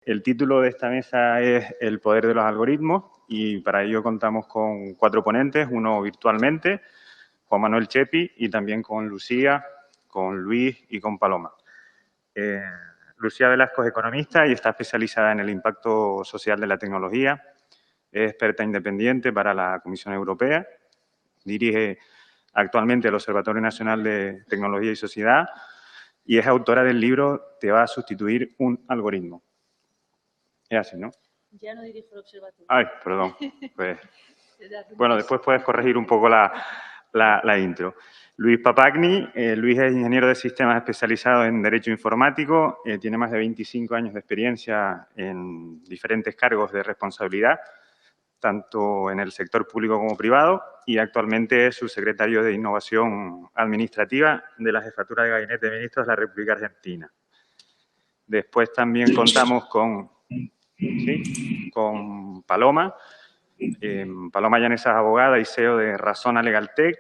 El título de esta mesa es El poder de los algoritmos y para ello contamos con 4 ponentes, uno virtualmente, Juan Manuel Chepi, y también con Lucía, con Luis y con Paloma. Lucía Velasco es economista y está especializada en el impacto social de la tecnología. Es experta independiente para la Comisión Europea. Dirige actualmente el Observatorio Nacional de Tecnología y Sociedad y es autora del libro Te va a sustituir un algoritmo. Es así, ¿no? Ya no dirijo el observatorio. Ay, perdón. Pues, bueno, después puedes corregir un poco la intro. Luis Papagni. Luis es ingeniero de sistemas especializado en Derecho Informático. Tiene más de 25 años de experiencia en diferentes cargos de responsabilidad, tanto en el sector público como privado, y actualmente es subsecretario de Innovación Administrativa de la Jefatura de Gabinete de Ministros de la República Argentina. Después también contamos con Paloma. Paloma Llanesa es abogada y CEO de Razona Legal Tech,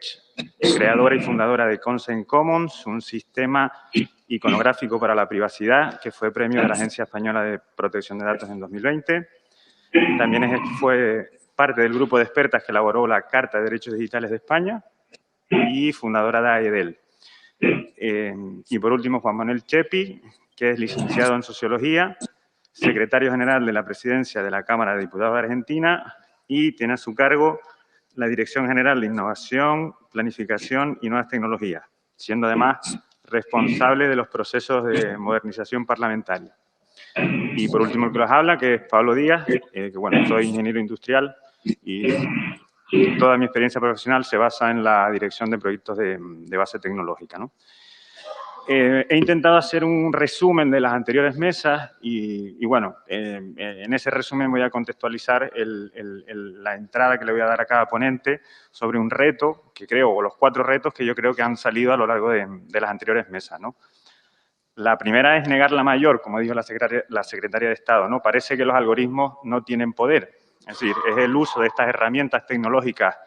creadora y fundadora de Consent Commons, un sistema iconográfico para la privacidad que fue premio de la Agencia Española de Protección de Datos en 2020. También fue parte del grupo de expertas que elaboró la Carta de Derechos Digitales de España y fundadora de AEDEL. Y por último, Juan Manuel Chepi, que es licenciado en Sociología, secretario general de la Presidencia de la Cámara de Diputados de Argentina y tiene a su cargo la Dirección General de Innovación, Planificación y Nuevas Tecnologías, siendo además responsable de los procesos de modernización parlamentaria. Y por último, el que los habla, que es Pablo Díaz, que bueno, soy ingeniero industrial y toda mi experiencia profesional se basa en la dirección de proyectos de base tecnológica, ¿no? He intentado hacer un resumen de las anteriores mesas y bueno, en ese resumen voy a contextualizar la entrada que le voy a dar a cada ponente sobre un reto que creo, o los 4 retos que yo creo que han salido a lo largo de las anteriores mesas, ¿no? La primera es negar la mayor, como dijo la secretaria de Estado, ¿no? Parece que los algoritmos no tienen poder. Es decir, es el uso de estas herramientas tecnológicas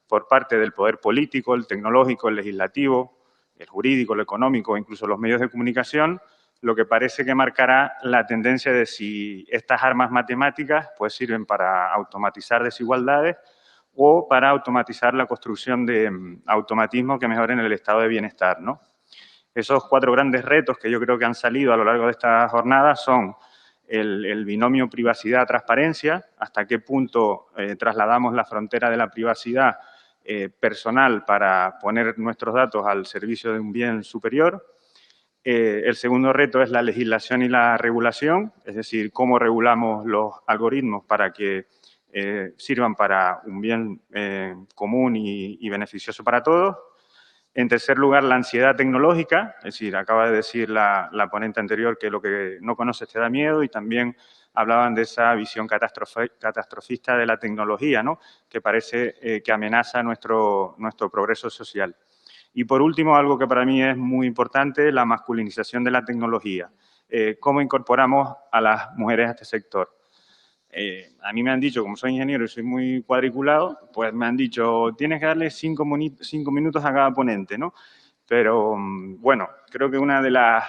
por parte del poder político, el tecnológico, el legislativo, el jurídico, el económico, incluso los medios de comunicación, lo que parece que marcará la tendencia de si estas armas matemáticas pues sirven para automatizar desigualdades o para automatizar la construcción de automatismos que mejoren el estado de bienestar, ¿no? Esos 4 grandes retos que yo creo que han salido a lo largo de esta jornada son el binomio privacidad-transparencia, hasta qué punto trasladamos la frontera de la privacidad personal para poner nuestros datos al servicio de un bien superior. El segundo reto es la legislación y la regulación, es decir, cómo regulamos los algoritmos para que sirvan para un bien común y beneficioso para todos. En tercer lugar, la ansiedad tecnológica, es decir, acaba de decir la ponente anterior que lo que no conoces te da miedo y también hablaban de esa visión catastrofista de la tecnología, ¿no? Que parece que amenaza nuestro progreso social. Y por último, algo que para mí es muy importante, la masculinización de la tecnología. ¿Cómo incorporamos a las mujeres a este sector? A mí me han dicho, como soy ingeniero y soy muy cuadriculado, pues me han dicho, tienes que darle 5 minutos a cada ponente, ¿no? Pero, bueno, creo que una de las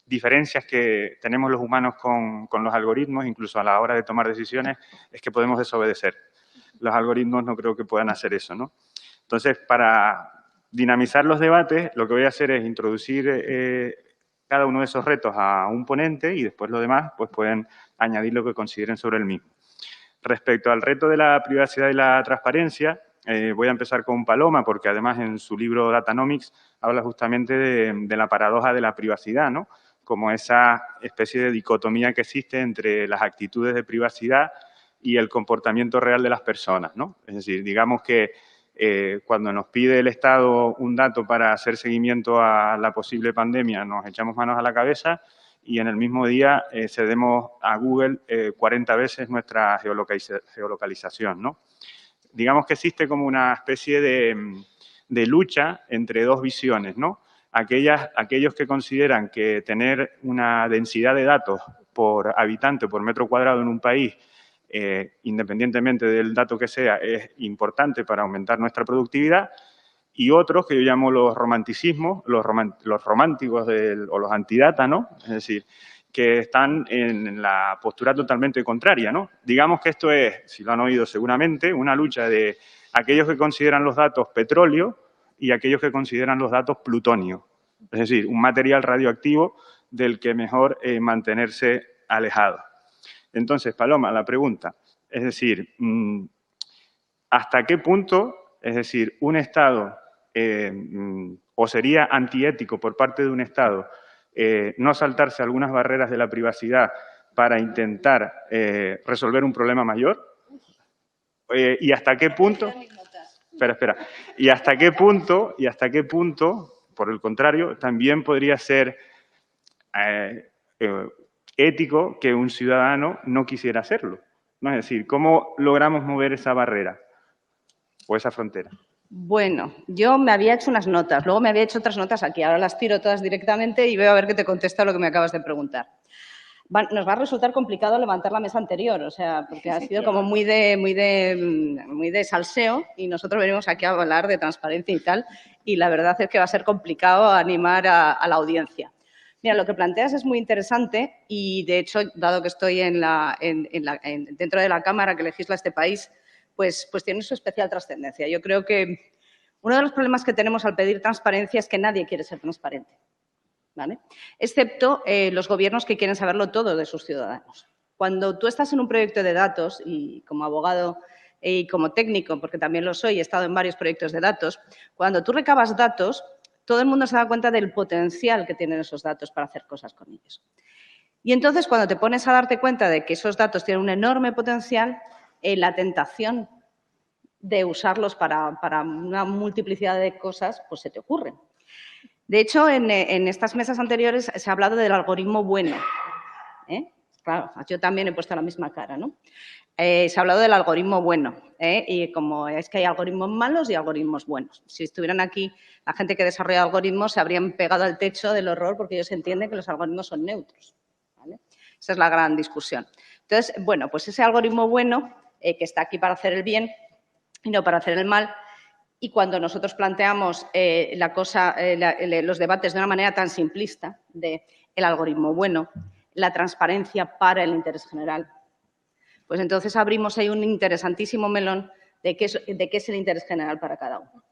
diferencias que tenemos los humanos con los algoritmos, incluso a la hora de tomar decisiones, es que podemos desobedecer. Los algoritmos no creo que puedan hacer eso, ¿no? Entonces, para dinamizar los debates, lo que voy a hacer es introducir cada uno de esos retos a un ponente y después los demás pues pueden añadir lo que consideren sobre el mismo. Respecto al reto de la privacidad y la transparencia, voy a empezar con Paloma, porque además en su libro Datanomics habla justamente de la paradoja de la privacidad, ¿no? Como esa especie de dicotomía que existe entre las actitudes de privacidad y el comportamiento real de las personas, ¿no? Es decir, digamos que cuando nos pide el Estado un dato para hacer seguimiento a la posible pandemia, nos echamos manos a la cabeza y en el mismo día cedemos a Google 40 veces nuestra geolocalización, ¿no? Digamos que existe como una especie de lucha entre 2 visiones, ¿no? Aquellos que consideran que tener una densidad de datos por habitante, por metro cuadrado en un país, independientemente del dato que sea, es importante para aumentar nuestra productividad, y otros que yo llamo los romanticismos, los románticos o los antidata, ¿no? Es decir, que están en la postura totalmente contraria, ¿no? Digamos que esto es, si lo han oído seguramente, una lucha de aquellos que consideran los datos petróleo y aquellos que consideran los datos plutonio. Es decir, un material radioactivo del que mejor mantenerse alejado. Entonces, Paloma, la pregunta, es decir, ¿hasta qué punto, es decir, un Estado o sería antiético por parte de un Estado no saltarse algunas barreras de la privacidad para intentar resolver un problema mayor? ¿Y hasta qué punto? Espera. ¿Y hasta qué punto, por el contrario, también podría ser ético que un ciudadano no quisiera hacerlo? ¿No? Es decir, ¿cómo logramos mover esa barrera o esa frontera? Bueno, yo me había hecho unas notas, luego me había hecho otras notas aquí, ahora las tiro todas directamente y veo a ver qué te contesta lo que me acabas de preguntar. Nos va a resultar complicado levantar la mesa anterior, o sea, porque ha sido como muy de salseo y nosotros venimos aquí a hablar de transparencia y tal, y la verdad es que va a ser complicado animar a la audiencia. Mira, lo que planteas es muy interesante y, de hecho, dado que estoy dentro de la Cámara que legisla este país, pues tiene su especial trascendencia. Yo creo que uno de los problemas que tenemos al pedir transparencia es que nadie quiere ser transparente, ¿vale? Excepto los gobiernos que quieren saberlo todo de sus ciudadanos. Cuando tú estás en un proyecto de datos, y como abogado y como técnico, porque también lo soy, he estado en varios proyectos de datos, cuando tú recabas datos, todo el mundo se da cuenta del potencial que tienen esos datos para hacer cosas con ellos. Y entonces, cuando te pones a darte cuenta de que esos datos tienen un enorme potencial, la tentación de usarlos para una multiplicidad de cosas, pues se te ocurre. De hecho, en estas mesas anteriores se ha hablado del algoritmo bueno. Claro, yo también he puesto la misma cara, ¿no? Se ha hablado del algoritmo bueno, y como es que hay algoritmos malos y algoritmos buenos. Si estuvieran aquí la gente que desarrolla algoritmos, se habrían pegado al techo del horror porque ellos entienden que los algoritmos son neutros, ¿vale? Esa es la gran discusión. Entonces, bueno, pues ese algoritmo bueno, que está aquí para hacer el bien y no para hacer el mal, y cuando nosotros planteamos los debates de una manera tan simplista de el algoritmo bueno, la transparencia para el interés general, pues entonces abrimos ahí un interesantísimo melón de qué es el interés general para cada uno.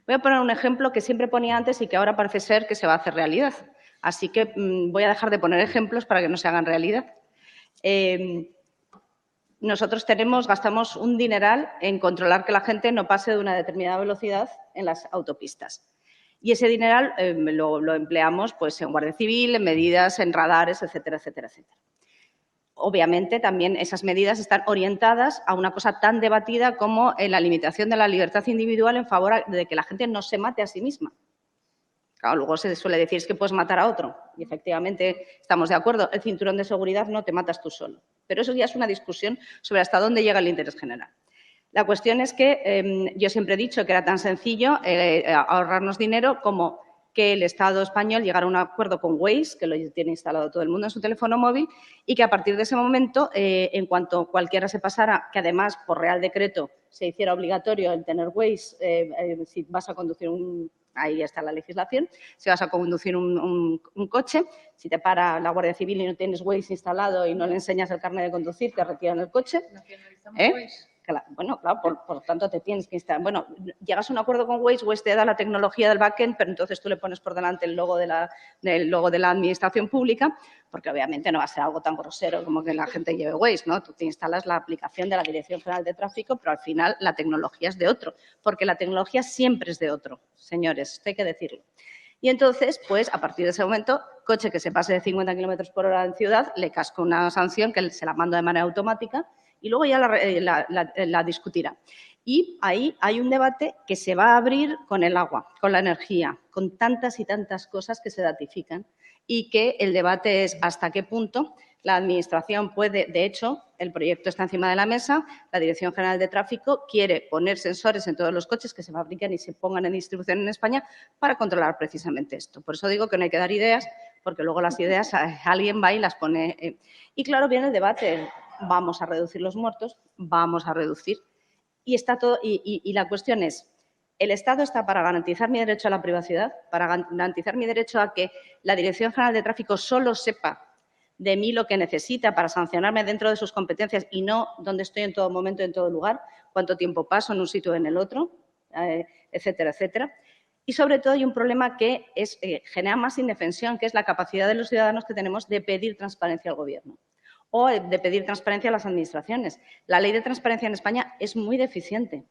Voy a poner un ejemplo que siempre ponía antes y que ahora parece ser que se va a hacer realidad. Así que voy a dejar de poner ejemplos para que no se hagan realidad. Nosotros gastamos un dineral en controlar que la gente no pase de una determinada velocidad en las autopistas. Y ese dineral lo empleamos pues, en Guardia Civil, en medidas, en radares, etcétera, etcétera, etcétera. Obviamente, también esas medidas están orientadas a una cosa tan debatida como la limitación de la libertad individual en favor de que la gente no se mate a sí misma. Claro, luego se suele decir es que puedes matar a otro. Y efectivamente estamos de acuerdo, el cinturón de seguridad no te matas tú solo. Pero eso ya es una discusión sobre hasta dónde llega el interés general. La cuestión es que yo siempre he dicho que era tan sencillo ahorrarnos dinero como que el Estado español llegara a un acuerdo con Waze, que lo tiene instalado todo el mundo en su teléfono móvil, y que a partir de ese momento, en cuanto cualquiera se pasara, que además por Real Decreto se hiciera obligatorio el tener Waze, si vas a conducir ahí está la legislación, si vas a conducir un coche, si te para la Guardia Civil y no tienes Waze instalado y no le enseñas el carnet de conducir, te retiran el coche. Claro, bueno, claro, por tanto te tienes que instalar. Bueno, llegas a un acuerdo con Waze, Waze te da la tecnología del backend, pero entonces tú le pones por delante el logo de la administración pública, porque obviamente no va a ser algo tan grosero como que la gente lleve Waze, ¿no? Tú te instalas la aplicación de la Dirección General de Tráfico, pero al final la tecnología es de otro, porque la tecnología siempre es de otro, señores, esto hay que decirlo. Y entonces, pues, a partir de ese momento, coche que se pase de 50 kilómetros por hora en ciudad, le casco una sanción que se la mando de manera automática y luego ya la discutirá. Y ahí hay un debate que se va a abrir con el agua, con la energía, con tantas y tantas cosas que se datifican y que el debate es hasta qué punto la Administración puede, de hecho, el proyecto está encima de la mesa, la Dirección General de Tráfico quiere poner sensores en todos los coches que se fabrican y se pongan en distribución en España para controlar precisamente esto. Por eso digo que no hay que dar ideas, porque luego las ideas alguien va y las pone. Y claro, viene el debate, vamos a reducir los muertos, vamos a reducir. Y está todo, y la cuestión es, ¿el Estado está para garantizar mi derecho a la privacidad, para garantizar mi derecho a que la Dirección General de Tráfico solo sepa de mí lo que necesita para sancionarme dentro de sus competencias y no donde estoy en todo momento, en todo lugar, cuánto tiempo paso en un sitio o en el otro, etcétera, etcétera. Y, sobre todo, hay un problema que genera más indefensión, que es la capacidad de los ciudadanos que tenemos de pedir transparencia al Gobierno o de pedir transparencia a las administraciones. La ley de transparencia en España es muy deficiente.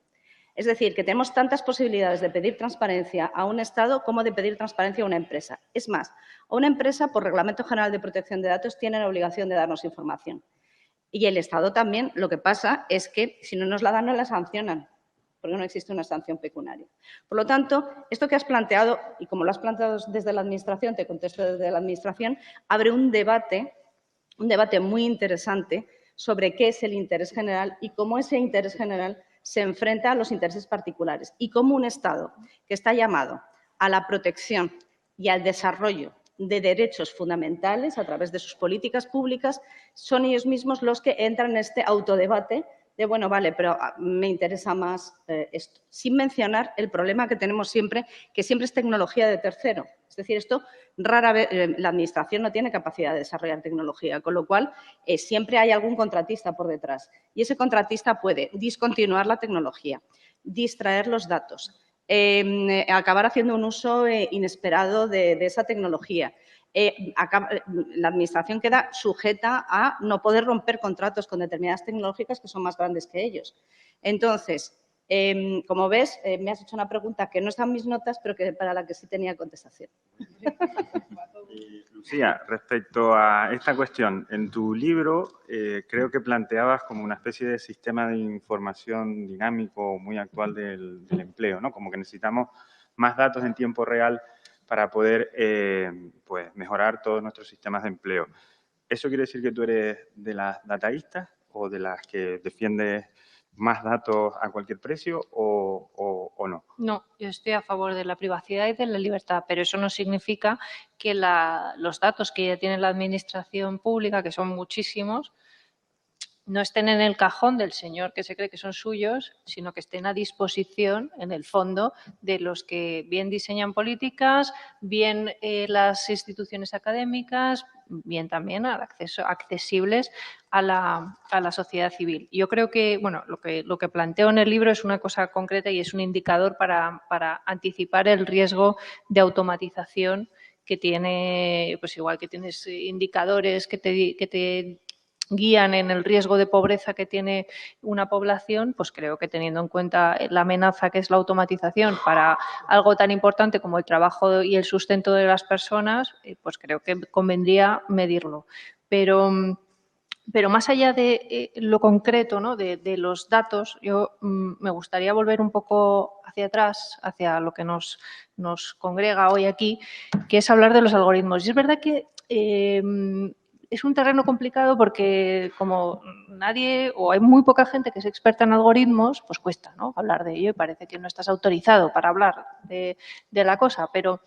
Es decir, que tenemos tantas posibilidades de pedir transparencia a un Estado como de pedir transparencia a una empresa. Es más, a una empresa, por Reglamento General de Protección de Datos, tiene la obligación de darnos información. Y el Estado también. Lo que pasa es que si no nos la dan, no la sancionan, porque no existe una sanción pecuniaria. Por lo tanto, esto que has planteado, y como lo has planteado desde la Administración, te contesto desde la Administración, abre un debate muy interesante sobre qué es el interés general y cómo ese interés general se enfrenta a los intereses particulares y cómo un Estado que está llamado a la protección y al desarrollo de derechos fundamentales a través de sus políticas públicas son ellos mismos los que entran en este autodebate de, bueno, vale, pero me interesa más esto, sin mencionar el problema que tenemos siempre, que siempre es tecnología de tercero. Es decir, esto rara vez la Administración no tiene capacidad de desarrollar tecnología, con lo cual siempre hay algún contratista por detrás. Y ese contratista puede discontinuar la tecnología, distraer los datos, acabar haciendo un uso inesperado de esa tecnología. La Administración queda sujeta a no poder romper contratos con determinadas tecnológicas que son más grandes que ellos. Entonces, como ves, me has hecho una pregunta que no está en mis notas, pero para la que sí tenía contestación. Lucía, respecto a esta cuestión, en tu libro creo que planteabas como una especie de sistema de información dinámico muy actual del empleo, ¿no? Como que necesitamos más datos en tiempo real para poder pues, mejorar todos nuestros sistemas de empleo. ¿Eso quiere decir que tú eres de las dataístas o de las que defiendes más datos a cualquier precio o no? No, yo estoy a favor de la privacidad y de la libertad, pero eso no significa que los datos que ya tiene la Administración pública, que son muchísimos, no estén en el cajón del señor que se cree que son suyos, sino que estén a disposición, en el fondo, de los que bien diseñan políticas, bien las instituciones académicas, bien también al acceso accesibles a la sociedad civil. Yo creo que, bueno, lo que planteo en el libro es una cosa concreta y es un indicador para anticipar el riesgo de automatización que tiene, pues igual que tienes indicadores que te guían en el riesgo de pobreza que tiene una población, pues creo que teniendo en cuenta la amenaza que es la automatización para algo tan importante como el trabajo y el sustento de las personas, pues creo que convendría medirlo. Pero más allá de lo concreto, ¿no? de los datos, yo me gustaría volver un poco hacia atrás, hacia lo que nos congrega hoy aquí, que es hablar de los algoritmos. Y es verdad que es un terreno complicado porque como nadie o hay muy poca gente que es experta en algoritmos, pues cuesta, ¿no? hablar de ello y parece que no estás autorizado para hablar de la cosa, pero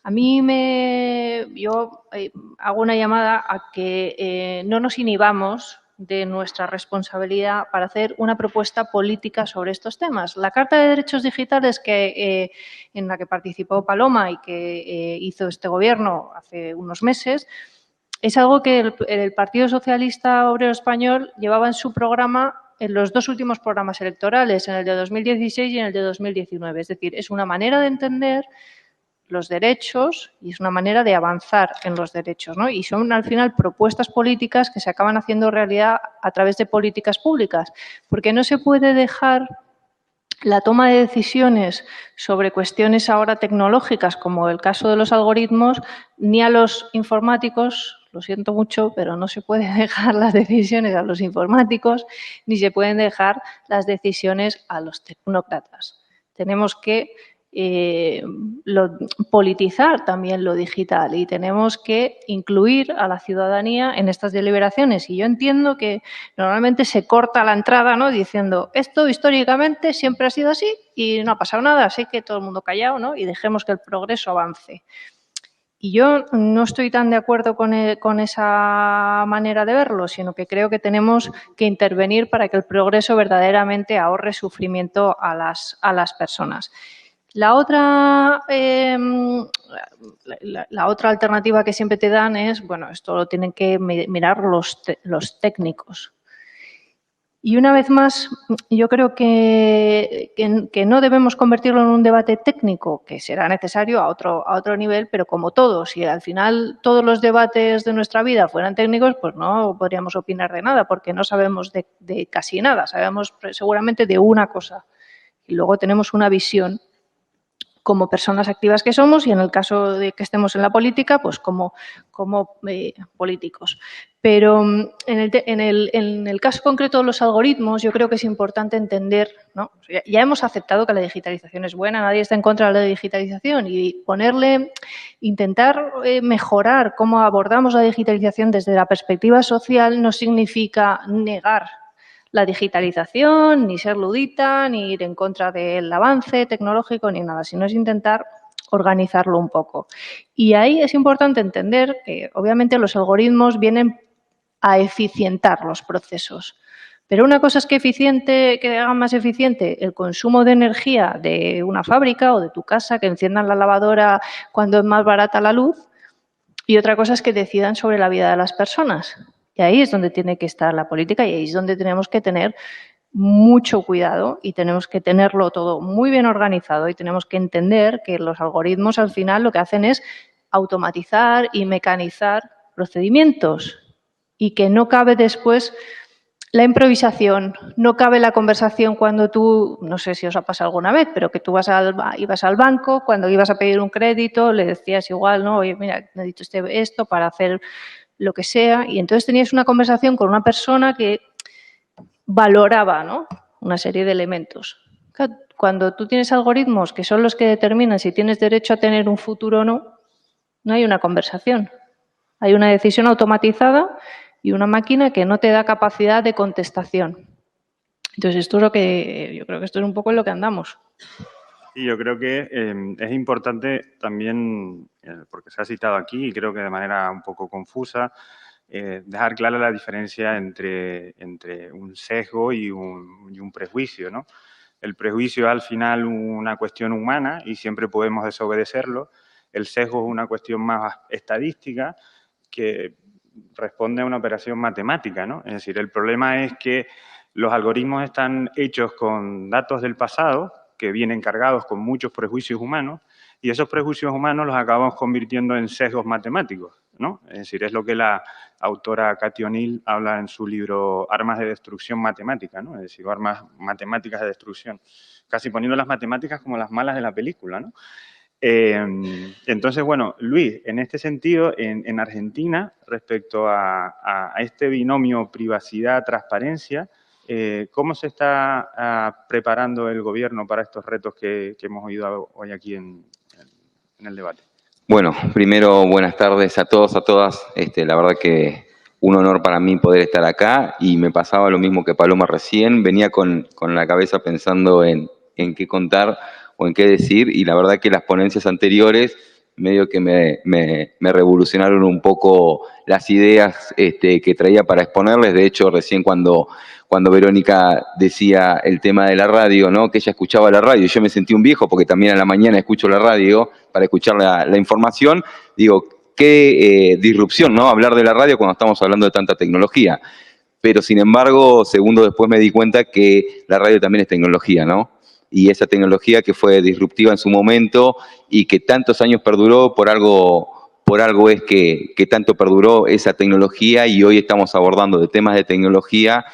a mí yo hago una llamada a que no nos inhibamos de nuestra responsabilidad para hacer una propuesta política sobre estos temas. La Carta de Derechos Digitales en la que participó Paloma y que hizo este Gobierno hace unos meses es algo que el Partido Socialista Obrero Español llevaba en su programa en los dos últimos programas electorales, en el de 2016 y en el de 2019. Es decir, es una manera de entender los derechos y es una manera de avanzar en los derechos, ¿no? Y son al final propuestas políticas que se acaban haciendo realidad a través de políticas públicas, porque no se puede dejar la toma de decisiones sobre cuestiones ahora tecnológicas, como el caso de los algoritmos, ni a los informáticos, lo siento mucho, pero no se pueden dejar las decisiones a los informáticos, ni se pueden dejar las decisiones a los tecnócratas. Tenemos que politizar también lo digital y tenemos que incluir a la ciudadanía en estas deliberaciones. Y yo entiendo que normalmente se corta la entrada, ¿no? Diciendo esto históricamente siempre ha sido así y no ha pasado nada, así que todo el mundo callado, ¿no? Y dejemos que el progreso avance. Y yo no estoy tan de acuerdo con esa manera de verlo, sino que creo que tenemos que intervenir para que el progreso verdaderamente ahorre sufrimiento a las personas. La otra, la otra alternativa que siempre te dan es, bueno, esto lo tienen que mirar los técnicos. Y una vez más, yo creo que no debemos convertirlo en un debate técnico, que será necesario a otro nivel, pero como todos, si al final todos los debates de nuestra vida fueran técnicos, pues no podríamos opinar de nada, porque no sabemos de casi nada, sabemos seguramente de una cosa. Y luego tenemos una visión como personas activas que somos y en el caso de que estemos en la política, pues como políticos. Pero en el caso concreto de los algoritmos, yo creo que es importante entender, ¿no? Ya hemos aceptado que la digitalización es buena, nadie está en contra de la digitalización y intentar mejorar cómo abordamos la digitalización desde la perspectiva social no significa negar la digitalización, ni ser ludita, ni ir en contra del avance tecnológico, ni nada, sino es intentar organizarlo un poco. Y ahí es importante entender que, obviamente, los algoritmos vienen a eficientar los procesos. Pero una cosa es que hagan más eficiente el consumo de energía de una fábrica o de tu casa, que enciendan la lavadora cuando es más barata la luz, y otra cosa es que decidan sobre la vida de las personas. Y ahí es donde tiene que estar la política y ahí es donde tenemos que tener mucho cuidado y tenemos que tenerlo todo muy bien organizado y tenemos que entender que los algoritmos al final lo que hacen es automatizar y mecanizar procedimientos y que no cabe después la improvisación, no cabe la conversación cuando tú, no sé si os ha pasado alguna vez, pero que tú ibas al banco, cuando ibas a pedir un crédito, le decías igual, ¿no? Oye, mira, necesito esto para hacer lo que sea, y entonces tenías una conversación con una persona que valoraba, ¿no?, una serie de elementos. Cuando tú tienes algoritmos que son los que determinan si tienes derecho a tener un futuro o no, no hay una conversación. Hay una decisión automatizada y una máquina que no te da capacidad de contestación. Entonces, esto es lo que yo creo que esto es un poco en lo que andamos. Y yo creo que es importante también, porque se ha citado aquí y creo que de manera un poco confusa, dejar clara la diferencia entre un sesgo y un prejuicio, ¿no? El prejuicio es al final una cuestión humana y siempre podemos desobedecerlo. El sesgo es una cuestión más estadística que responde a una operación matemática, ¿no? Es decir, el problema es que los algoritmos están hechos con datos del pasado que vienen cargados con muchos prejuicios humanos y esos prejuicios humanos los acabamos convirtiendo en sesgos matemáticos, ¿no? Es decir, es lo que la autora Cathy O'Neil habla en su libro Armas de destrucción matemática, ¿no? Es decir, armas matemáticas de destrucción, casi poniendo las matemáticas como las malas de la película, ¿no? Entonces, bueno, Luis, en este sentido, en Argentina, respecto a este binomio privacidad-transparencia, ¿cómo se está preparando el gobierno para estos retos que hemos oído hoy aquí en el debate? Bueno, primero, buenas tardes a todos, a todas. La verdad que un honor para mí poder estar acá y me pasaba lo mismo que Paloma recién. Venía con la cabeza pensando en qué contar o en qué decir y la verdad que las ponencias anteriores medio que me revolucionaron un poco las ideas que traía para exponerles. De hecho, recién cuando Verónica decía el tema de la radio, ¿no?, que ella escuchaba la radio, yo me sentí un viejo porque también a la mañana escucho la radio para escuchar la información. Digo, qué disrupción, ¿no?, hablar de la radio cuando estamos hablando de tanta tecnología. Pero, sin embargo, segundos después me di cuenta que la radio también es tecnología, ¿no? Y esa tecnología que fue disruptiva en su momento y que tantos años perduró, por algo es que tanto perduró esa tecnología y hoy estamos abordando de temas de tecnología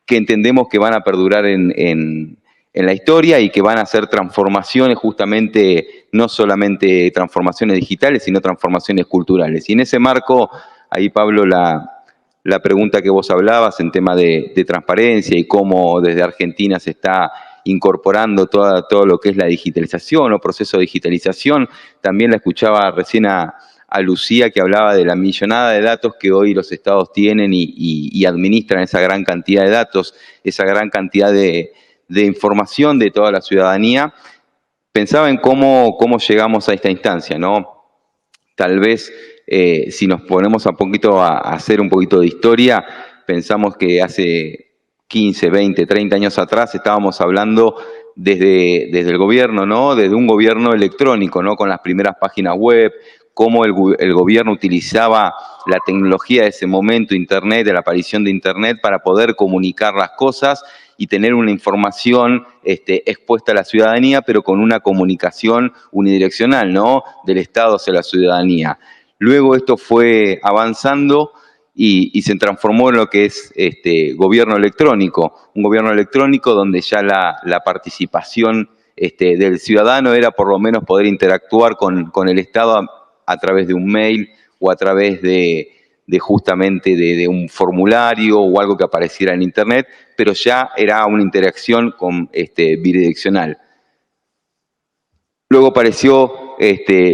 que entendemos que van a perdurar en la historia y que van a ser transformaciones justamente, no solamente transformaciones digitales, sino transformaciones culturales. Y en ese marco, ahí Pablo, la pregunta que vos hablabas en tema de transparencia y cómo desde Argentina se está incorporando todo lo que es la digitalización o proceso de digitalización. También la escuchaba recién a Lucía que hablaba de la millonada de datos que hoy los estados tienen y administran esa gran cantidad de datos, esa gran cantidad de información de toda la ciudadanía. Pensaba en cómo llegamos a esta instancia, ¿no? Tal vez si nos ponemos a hacer un poquito de historia, pensamos que hace 15, 20, 30 años atrás estábamos hablando desde el gobierno, ¿no? Desde un gobierno electrónico, ¿no? Con las primeras páginas web, cómo el gobierno utilizaba la tecnología de ese momento, Internet, de la aparición de Internet, para poder comunicar las cosas y tener una información expuesta a la ciudadanía, pero con una comunicación unidireccional, ¿no? Del Estado hacia la ciudadanía. Luego esto fue avanzando y se transformó en lo que es gobierno electrónico, un gobierno electrónico donde ya la participación del ciudadano era por lo menos poder interactuar con el Estado a través de un mail o a través de justamente de un formulario o algo que apareciera en Internet, pero ya era una interacción bidireccional. Luego apareció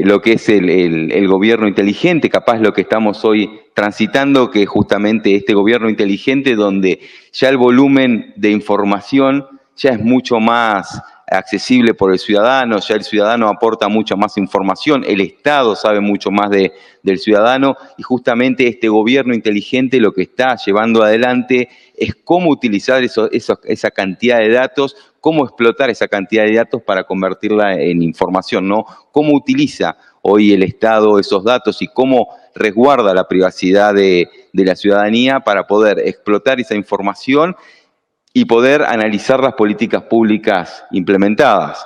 lo que es el gobierno inteligente, capaz lo que estamos hoy transitando, que es justamente este gobierno inteligente donde ya el volumen de información ya es mucho más accesible por el ciudadano, ya el ciudadano aporta mucha más información, el Estado sabe mucho más del ciudadano y justamente este gobierno inteligente lo que está llevando adelante es cómo utilizar esa cantidad de datos, cómo explotar esa cantidad de datos para convertirla en información, ¿no? Cómo utiliza hoy el Estado esos datos y cómo resguarda la privacidad de la ciudadanía para poder explotar esa información y poder analizar las políticas públicas implementadas.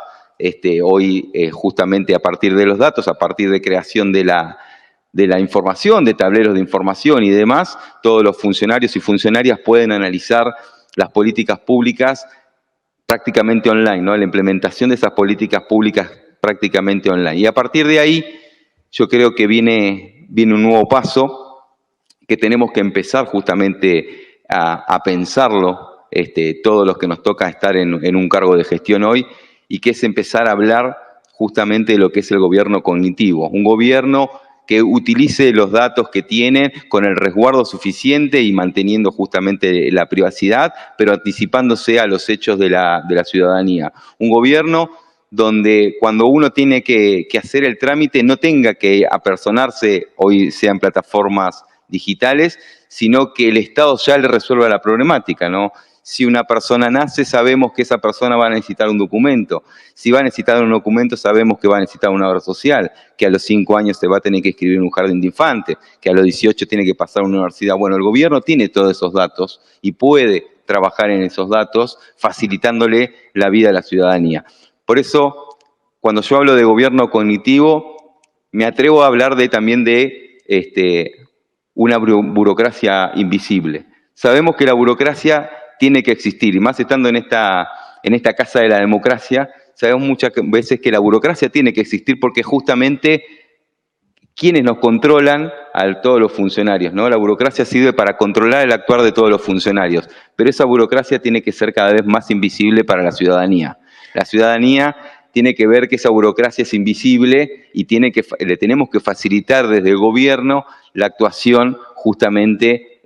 Hoy, justamente a partir de los datos, a partir de creación de la información, de tableros de información y demás, todos los funcionarios y funcionarias pueden analizar las políticas públicas prácticamente online, ¿no? La implementación de esas políticas públicas prácticamente online. Y a partir de ahí, yo creo que viene un nuevo paso que tenemos que empezar justamente a pensarlo, todos los que nos toca estar en un cargo de gestión hoy, y que es empezar a hablar justamente de lo que es el gobierno cognitivo. Un gobierno que utilice los datos que tiene con el resguardo suficiente y manteniendo justamente la privacidad, pero anticipándose a los hechos de la ciudadanía. Un gobierno donde cuando uno tiene que hacer el trámite no tenga que apersonarse, hoy sean plataformas digitales, sino que el Estado ya le resuelva la problemática, ¿no? Si una persona nace, sabemos que esa persona va a necesitar un documento. Si va a necesitar un documento, sabemos que va a necesitar una obra social, que a los 5 años se va a tener que inscribir en un jardín de infantes, que a los 18 tiene que pasar a una universidad. Bueno, el gobierno tiene todos esos datos y puede trabajar en esos datos, facilitándole la vida a la ciudadanía. Por eso, cuando yo hablo de gobierno cognitivo, me atrevo a hablar también de una burocracia invisible. Sabemos que la burocracia tiene que existir, y más estando en esta casa de la democracia, sabemos muchas veces que la burocracia tiene que existir porque justamente quienes nos controlan a todos los funcionarios, ¿no? La burocracia sirve para controlar el actuar de todos los funcionarios, pero esa burocracia tiene que ser cada vez más invisible para la ciudadanía. La ciudadanía tiene que ver que esa burocracia es invisible y le tenemos que facilitar desde el gobierno la actuación justamente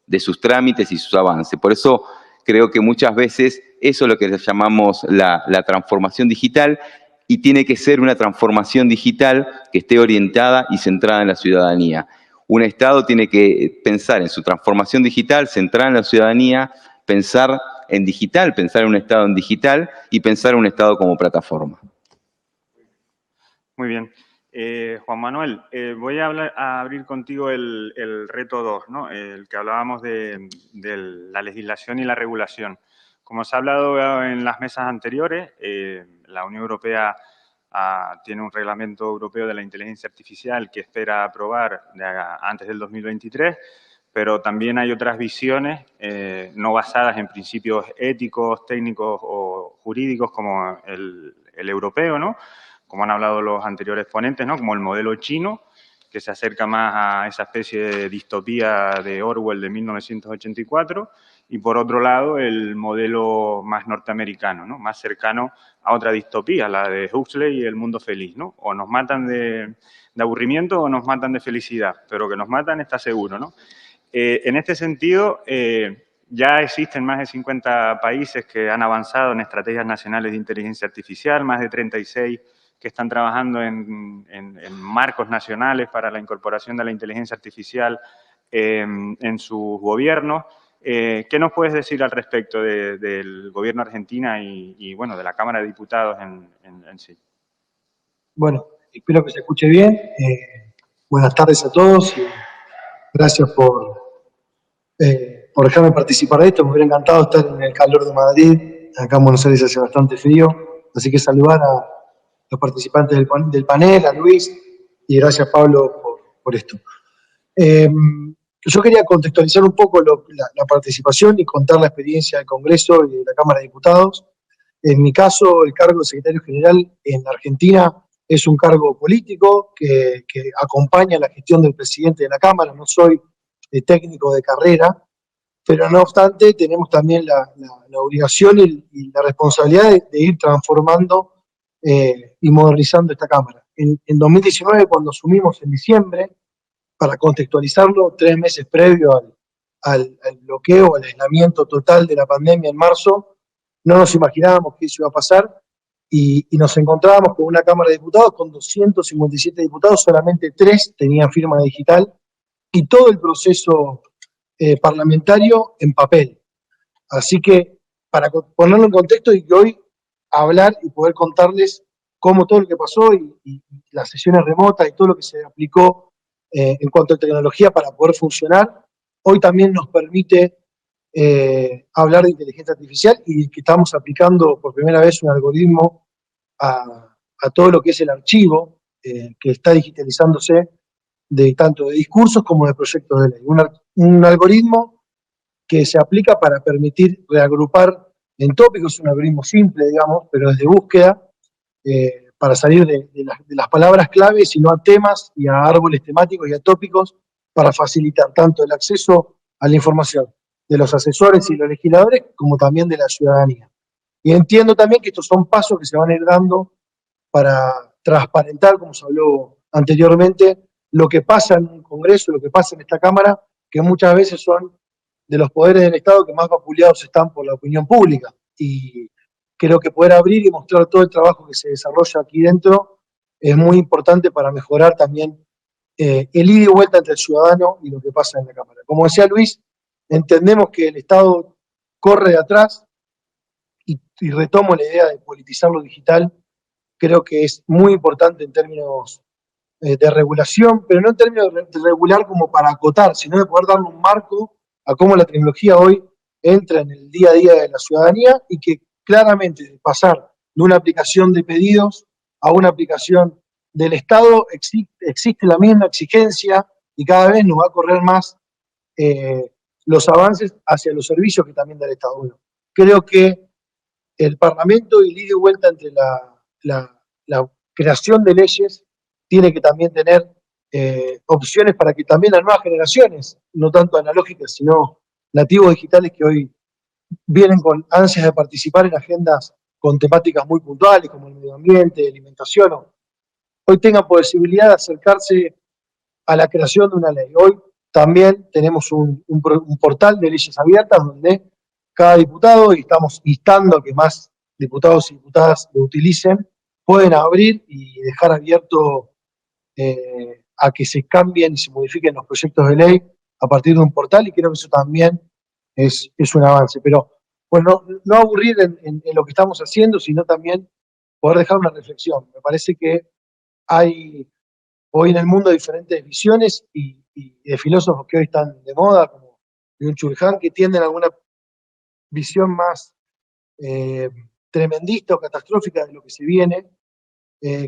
de sus trámites y sus avances. Por eso creo que muchas veces eso es lo que llamamos la transformación digital, y tiene que ser una transformación digital que esté orientada y centrada en la ciudadanía. Un Estado tiene que pensar en su transformación digital, centrada en la ciudadanía, pensar en digital, pensar en un Estado en digital y pensar en un Estado como plataforma. Muy bien. Juan Manuel, voy a abrir contigo el reto 2, ¿no? El que hablábamos de la legislación y la regulación. Como se ha hablado en las mesas anteriores, la Unión Europea tiene un reglamento europeo de la inteligencia artificial que espera aprobar antes del 2023, pero también hay otras visiones no basadas en principios éticos, técnicos o jurídicos como el europeo, ¿no? Como han hablado los anteriores ponentes, ¿no? Como el modelo chino, que se acerca más a esa especie de distopía de Orwell de 1984, y por otro lado el modelo más norteamericano, ¿no? Más cercano a otra distopía, la de Huxley y el mundo feliz, ¿no? O nos matan de aburrimiento o nos matan de felicidad, pero que nos matan está seguro, ¿no? En este sentido, ya existen más de 50 países que han avanzado en estrategias nacionales de inteligencia artificial, más de 36 que están trabajando en marcos nacionales para la incorporación de la inteligencia artificial en sus gobiernos. ¿Qué nos puedes decir al respecto del gobierno de Argentina y, bueno, de la Cámara de Diputados en sí? Bueno, espero que se escuche bien. Buenas tardes a todos y gracias por dejarme participar de esto. Me hubiera encantado estar en el calor de Madrid. Acá en Buenos Aires hace bastante frío. Así que saludar a los participantes del panel, a Luis, y gracias, Pablo, por esto. Yo quería contextualizar un poco la participación y contar la experiencia del Congreso y de la Cámara de Diputados. En mi caso, el cargo de secretario general en Argentina es un cargo político que acompaña la gestión del presidente de la Cámara. No soy técnico de carrera, pero no obstante tenemos también la obligación y la responsabilidad de ir transformando y modernizando esta Cámara. En 2019, cuando asumimos en diciembre, para contextualizarlo, 3 meses previo al bloqueo, al aislamiento total de la pandemia en marzo, no nos imaginábamos que eso iba a pasar y nos encontrábamos con una Cámara de Diputados con 257 diputados, solamente 3 tenían firma digital y todo el proceso parlamentario en papel. Así que, para ponerlo en contexto y que hoy hablar y poder contarles cómo todo lo que pasó y las sesiones remotas y todo lo que se aplicó en cuanto a tecnología para poder funcionar, hoy también nos permite hablar de inteligencia artificial y que estamos aplicando por primera vez un algoritmo a todo lo que es el archivo que está digitalizándose tanto de discursos como de proyectos de ley. Un algoritmo que se aplica para permitir reagrupar en tópicos, es un algoritmo simple, digamos, pero es de búsqueda, para salir de las palabras clave, sino a temas y a árboles temáticos y a tópicos para facilitar tanto el acceso a la información de los asesores y los legisladores, como también de la ciudadanía. Y entiendo también que estos son pasos que se van a ir dando para transparentar, como se habló anteriormente, lo que pasa en un Congreso, lo que pasa en esta Cámara, que muchas veces son de los poderes del Estado que más vapuleados están por la opinión pública. Y creo que poder abrir y mostrar todo el trabajo que se desarrolla aquí dentro es muy importante para mejorar también el ida y vuelta entre el ciudadano y lo que pasa en la Cámara. Como decía Luis, entendemos que el Estado corre de atrás y retomo la idea de politizar lo digital. Creo que es muy importante en términos de regulación, pero no en términos de regular como para acotar, sino de poder darle un marco a cómo la tecnología hoy entra en el día a día de la ciudadanía y que claramente de pasar de una aplicación de pedidos a una aplicación del Estado existe la misma exigencia y cada vez nos va a correr más los avances hacia los servicios que también da el Estado. Bueno, creo que el Parlamento y el ida y vuelta entre la creación de leyes tiene que también tener opciones para que también las nuevas generaciones, no tanto analógicas, sino nativos digitales que hoy vienen con ansias de participar en agendas con temáticas muy puntuales como el medio ambiente, alimentación, hoy tengan posibilidad de acercarse a la creación de una ley. Hoy también tenemos un portal de leyes abiertas donde cada diputado, y estamos instando a que más diputados y diputadas lo utilicen, pueden abrir y dejar abierto a que se cambien y se modifiquen los proyectos de ley a partir de un portal, y creo que eso también es un avance. Pero bueno, no aburrir en lo que estamos haciendo, sino también poder dejar una reflexión. Me parece que hay hoy en el mundo diferentes visiones y de filósofos que hoy están de moda, como Byung-Chul Han, que tienden a alguna visión más tremendista o catastrófica de lo que se viene.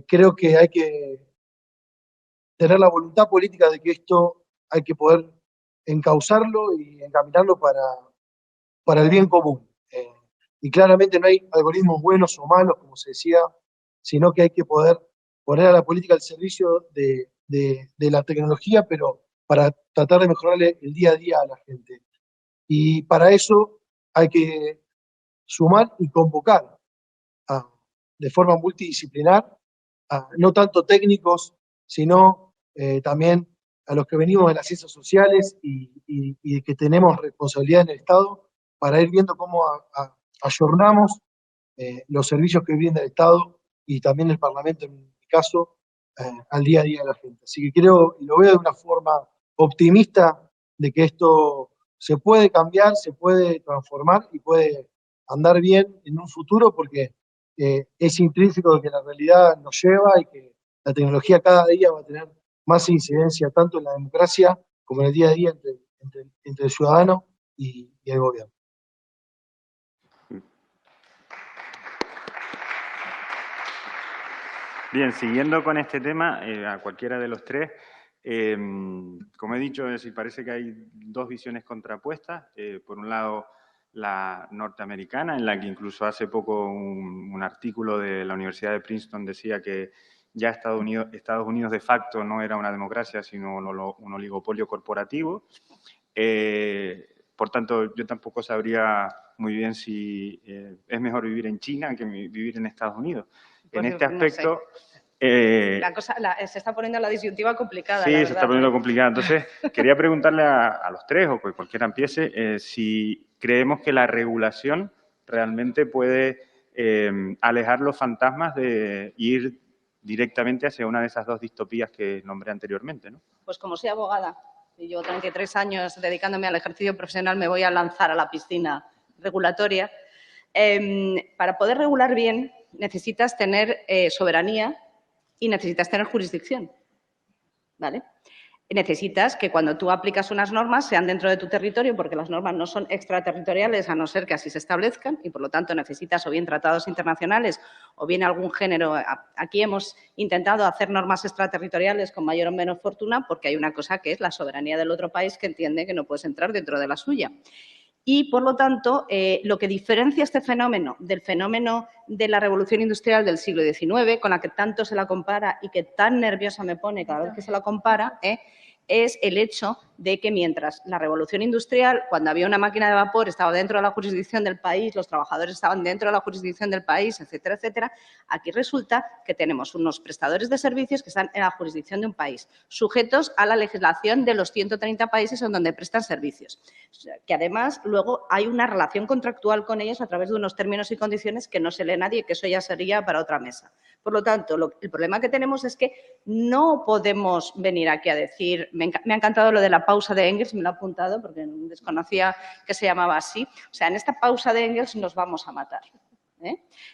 Creo que hay que tener la voluntad política de que esto hay que poder encauzarlo y encaminarlo para el bien común. Y claramente no hay algoritmos buenos o malos, como se decía, sino que hay que poder poner a la política al servicio de la tecnología, pero para tratar de mejorarle el día a día a la gente. Y para eso hay que sumar y convocar de forma multidisciplinar, no tanto técnicos, sino también a los que venimos de las ciencias sociales y que tenemos responsabilidad en el Estado para ir viendo cómo ayornamos los servicios que brinda el Estado y también el Parlamento, en mi caso, al día a día de la gente. Así que creo y lo veo de una forma optimista de que esto se puede cambiar, se puede transformar y puede andar bien en un futuro porque es intrínseco de que la realidad nos lleva y que la tecnología cada día va a tener más incidencia tanto en la democracia como en el día a día entre el ciudadano y el gobierno. Bien, siguiendo con este tema, a cualquiera de los tres, como he dicho, parece que hay dos visiones contrapuestas. Por un lado, la norteamericana, en la que incluso hace poco un artículo de la Universidad de Princeton decía que ya Estados Unidos de facto no era una democracia, sino un oligopolio corporativo. Por tanto, yo tampoco sabría muy bien si es mejor vivir en China que vivir en Estados Unidos. Pues en este aspecto... No sé. Se está poniendo la disyuntiva complicada, sí, la se verdad, está poniendo complicada. Entonces, quería preguntarle a los tres, o que cualquiera empiece, si creemos que la regulación realmente puede alejar los fantasmas de ir directamente hacia una de esas dos distopías que nombré anteriormente, ¿no? Pues como soy abogada y llevo 33 años dedicándome al ejercicio profesional, me voy a lanzar a la piscina regulatoria. Para poder regular bien necesitas tener soberanía y necesitas tener jurisdicción, ¿vale? Necesitas que cuando tú aplicas unas normas sean dentro de tu territorio, porque las normas no son extraterritoriales a no ser que así se establezcan y, por lo tanto, necesitas o bien tratados internacionales o bien algún género. Aquí hemos intentado hacer normas extraterritoriales con mayor o menor fortuna porque hay una cosa que es la soberanía del otro país que entiende que no puedes entrar dentro de la suya. Y, por lo tanto, lo que diferencia este fenómeno del fenómeno de la revolución industrial del siglo XIX, con la que tanto se la compara y que tan nerviosa me pone cada vez que se la compara, es el hecho de que mientras la revolución industrial, cuando había una máquina de vapor, estaba dentro de la jurisdicción del país, los trabajadores estaban dentro de la jurisdicción del país, etcétera, etcétera, aquí resulta que tenemos unos prestadores de servicios que están en la jurisdicción de un país, sujetos a la legislación de los 130 países en donde prestan servicios, que además luego hay una relación contractual con ellos a través de unos términos y condiciones que no se lee nadie, que eso ya sería para otra mesa. Por lo tanto, el problema que tenemos es que no podemos venir aquí a decir, me ha encantado lo de la pausa de Engels, me lo he apuntado porque desconocía que se llamaba así. O sea, en esta pausa de Engels nos vamos a matar.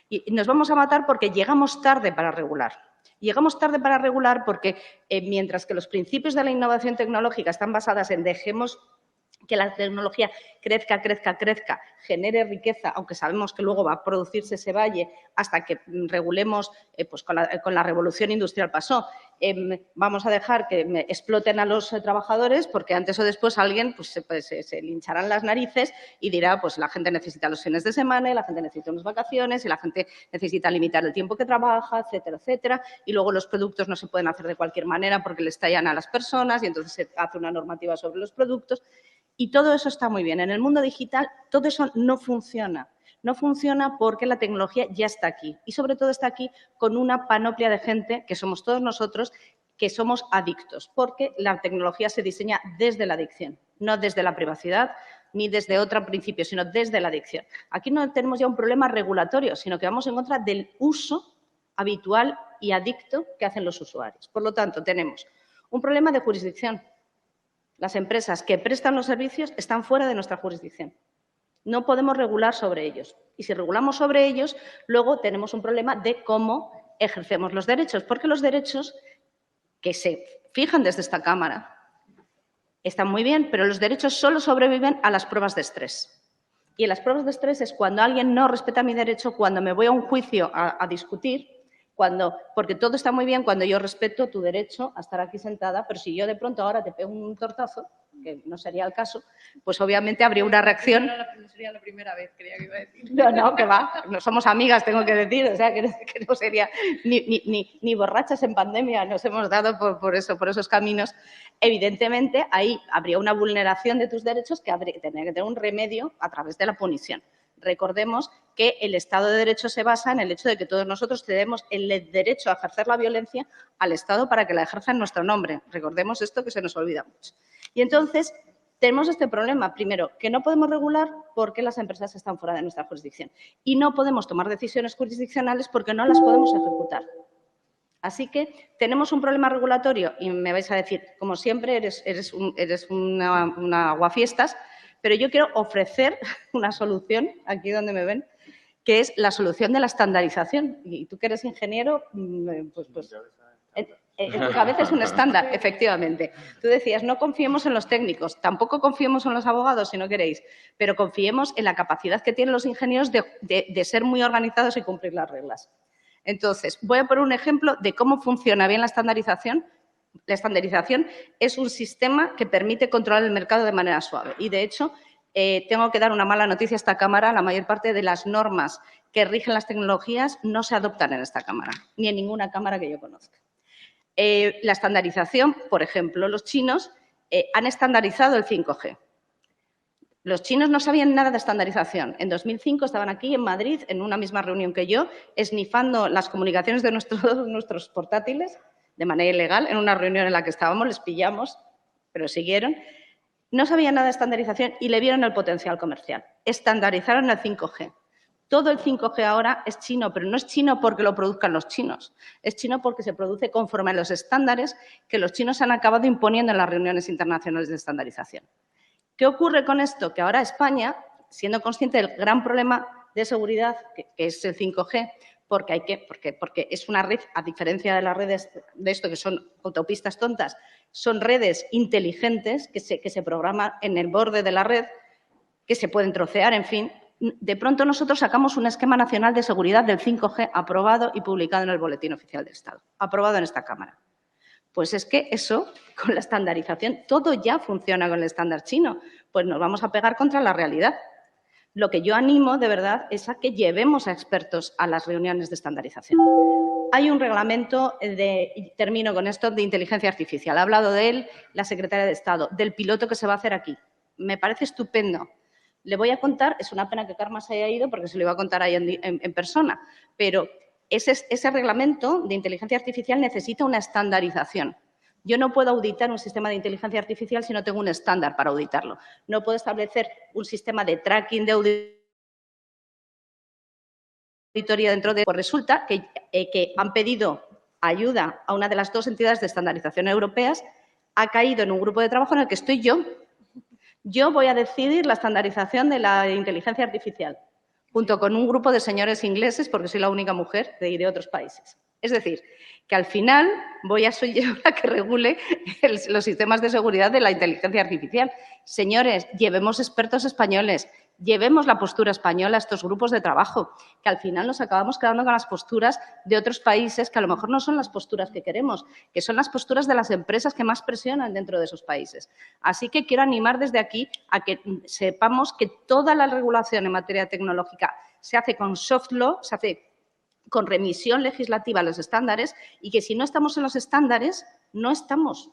Y nos vamos a matar porque llegamos tarde para regular. Llegamos tarde para regular porque mientras que los principios de la innovación tecnológica están basadas en dejemos que la tecnología crezca, crezca, crezca, genere riqueza, aunque sabemos que luego va a producirse ese valle hasta que regulemos, pues con la revolución industrial pasó. Vamos a dejar que exploten a los trabajadores porque antes o después alguien pues, se lincharán las narices y dirá, pues la gente necesita los fines de semana y la gente necesita unas vacaciones y la gente necesita limitar el tiempo que trabaja, etcétera, etcétera. Y luego los productos no se pueden hacer de cualquier manera porque les tallan a las personas y entonces se hace una normativa sobre los productos. Y todo eso está muy bien. En el mundo digital todo eso no funciona. No funciona porque la tecnología ya está aquí y sobre todo está aquí con una panoplia de gente que somos todos nosotros que somos adictos porque la tecnología se diseña desde la adicción, no desde la privacidad ni desde otro principio, sino desde la adicción. Aquí no tenemos ya un problema regulatorio, sino que vamos en contra del uso habitual y adicto que hacen los usuarios. Por lo tanto, tenemos un problema de jurisdicción. Las empresas que prestan los servicios están fuera de nuestra jurisdicción. No podemos regular sobre ellos. Y si regulamos sobre ellos, luego tenemos un problema de cómo ejercemos los derechos, porque los derechos que se fijan desde esta Cámara están muy bien, pero los derechos solo sobreviven a las pruebas de estrés. Y en las pruebas de estrés es cuando alguien no respeta mi derecho, cuando me voy a un juicio a discutir, porque todo está muy bien cuando yo respeto tu derecho a estar aquí sentada, pero si yo de pronto ahora te pego un tortazo, que no sería el caso, pues obviamente habría una reacción. No sería la primera vez, creía que iba a decir. No, que va, no somos amigas, tengo que decir, o sea, que no sería ni borrachas en pandemia, nos hemos dado por esos caminos. Evidentemente, ahí habría una vulneración de tus derechos que tendría que tener un remedio a través de la punición. Recordemos que el Estado de Derecho se basa en el hecho de que todos nosotros tenemos el derecho a ejercer la violencia al Estado para que la ejerza en nuestro nombre. Recordemos esto que se nos olvida mucho. Y entonces tenemos este problema, primero, que no podemos regular porque las empresas están fuera de nuestra jurisdicción y no podemos tomar decisiones jurisdiccionales porque no las podemos ejecutar. Así que tenemos un problema regulatorio y me vais a decir, como siempre, eres una aguafiestas, pero yo quiero ofrecer una solución, aquí donde me ven, que es la solución de la estandarización. Y tú que eres ingeniero, pues en tu cabeza es un estándar, efectivamente. Tú decías, no confiemos en los técnicos, tampoco confiemos en los abogados, si no queréis, pero confiemos en la capacidad que tienen los ingenieros de ser muy organizados y cumplir las reglas. Entonces, voy a poner un ejemplo de cómo funciona bien la estandarización. La estandarización es un sistema que permite controlar el mercado de manera suave. Y, de hecho, tengo que dar una mala noticia a esta Cámara. La mayor parte de las normas que rigen las tecnologías no se adoptan en esta Cámara, ni en ninguna Cámara que yo conozca. La estandarización, por ejemplo, los chinos han estandarizado el 5G. Los chinos no sabían nada de estandarización. En 2005 estaban aquí en Madrid, en una misma reunión que yo, esnifando las comunicaciones de nuestros portátiles de manera ilegal, en una reunión en la que estábamos, les pillamos, pero siguieron. No sabían nada de estandarización y le vieron el potencial comercial. Estandarizaron el 5G. Todo el 5G ahora es chino, pero no es chino porque lo produzcan los chinos. Es chino porque se produce conforme a los estándares que los chinos han acabado imponiendo en las reuniones internacionales de estandarización. ¿Qué ocurre con esto? Que ahora España, siendo consciente del gran problema de seguridad que es el 5G, porque es una red, a diferencia de las redes de esto que son autopistas tontas, son redes inteligentes que se programan en el borde de la red, que se pueden trocear, en fin. De pronto nosotros sacamos un esquema nacional de seguridad del 5G aprobado y publicado en el Boletín Oficial del Estado, aprobado en esta Cámara. Pues es que eso, con la estandarización, todo ya funciona con el estándar chino. Pues nos vamos a pegar contra la realidad. Lo que yo animo, de verdad, es a que llevemos a expertos a las reuniones de estandarización. Hay un reglamento, y termino con esto, de inteligencia artificial. Ha hablado de él la secretaria de Estado, del piloto que se va a hacer aquí. Me parece estupendo. Le voy a contar, es una pena que Carmen se haya ido porque se lo iba a contar ahí en persona, pero ese reglamento de inteligencia artificial necesita una estandarización. Yo no puedo auditar un sistema de inteligencia artificial si no tengo un estándar para auditarlo. No puedo establecer un sistema de tracking de auditoría dentro de... Pues resulta que han pedido ayuda a una de las dos entidades de estandarización europeas, ha caído en un grupo de trabajo en el que estoy yo. Yo voy a decidir la estandarización de la inteligencia artificial, junto con un grupo de señores ingleses, porque soy la única mujer de otros países. Es decir, que al final soy yo la que regule los sistemas de seguridad de la inteligencia artificial. Señores, llevemos expertos españoles, llevemos la postura española a estos grupos de trabajo, que al final nos acabamos quedando con las posturas de otros países que a lo mejor no son las posturas que queremos, que son las posturas de las empresas que más presionan dentro de esos países. Así que quiero animar desde aquí a que sepamos que toda la regulación en materia tecnológica se hace con soft law, se hace con remisión legislativa a los estándares y que si no estamos en los estándares, no estamos.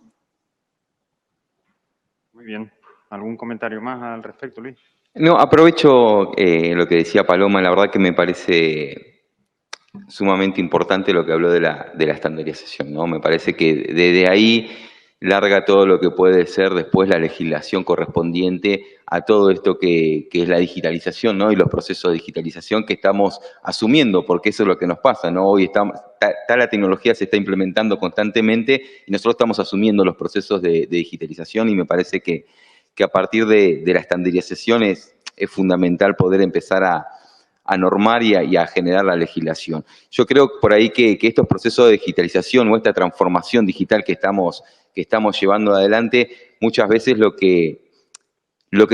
Muy bien. ¿Algún comentario más al respecto, Luis? No, aprovecho lo que decía Paloma, la verdad que me parece sumamente importante lo que habló de la estandarización, ¿no? Me parece que desde ahí larga todo lo que puede ser después la legislación correspondiente a todo esto que es la digitalización, ¿no? Y los procesos de digitalización que estamos asumiendo, porque eso es lo que nos pasa, ¿no? Hoy la tecnología se está implementando constantemente y nosotros estamos asumiendo los procesos de digitalización y me parece que a partir de la estandarización es fundamental poder empezar a normar y a generar la legislación. Yo creo por ahí que estos procesos de digitalización o esta transformación digital que estamos llevando adelante, muchas veces lo que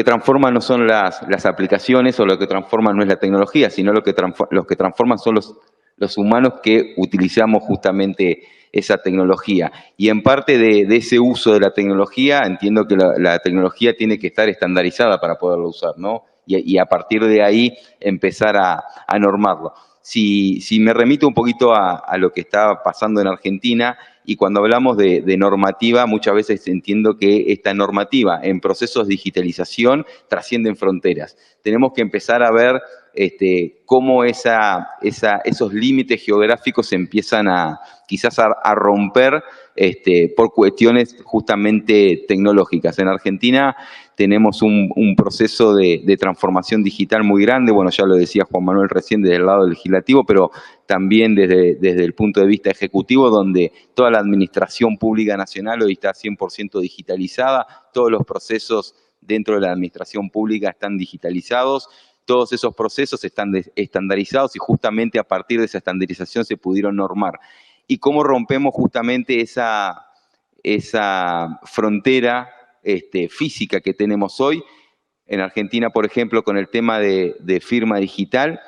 transforma no son las aplicaciones o lo que transforma no es la tecnología, sino lo que transforman son los humanos que utilizamos justamente esa tecnología. Y en parte de ese uso de la tecnología, entiendo que la tecnología tiene que estar estandarizada para poderlo usar, ¿no? Y a partir de ahí empezar a normarlo. Si me remito un poquito a lo que está pasando en Argentina, y cuando hablamos de normativa, muchas veces entiendo que esta normativa en procesos de digitalización trascienden fronteras. Tenemos que empezar a ver cómo esos límites geográficos se empiezan quizás a romper por cuestiones justamente tecnológicas. En Argentina tenemos un proceso de transformación digital muy grande, bueno, ya lo decía Juan Manuel recién desde el lado legislativo, pero también desde el punto de vista ejecutivo, donde toda la administración pública nacional hoy está 100% digitalizada, todos los procesos dentro de la administración pública están digitalizados. Todos esos procesos están estandarizados y justamente a partir de esa estandarización se pudieron normar. Y cómo rompemos justamente esa frontera física que tenemos hoy. En Argentina, por ejemplo, con el tema de firma digital,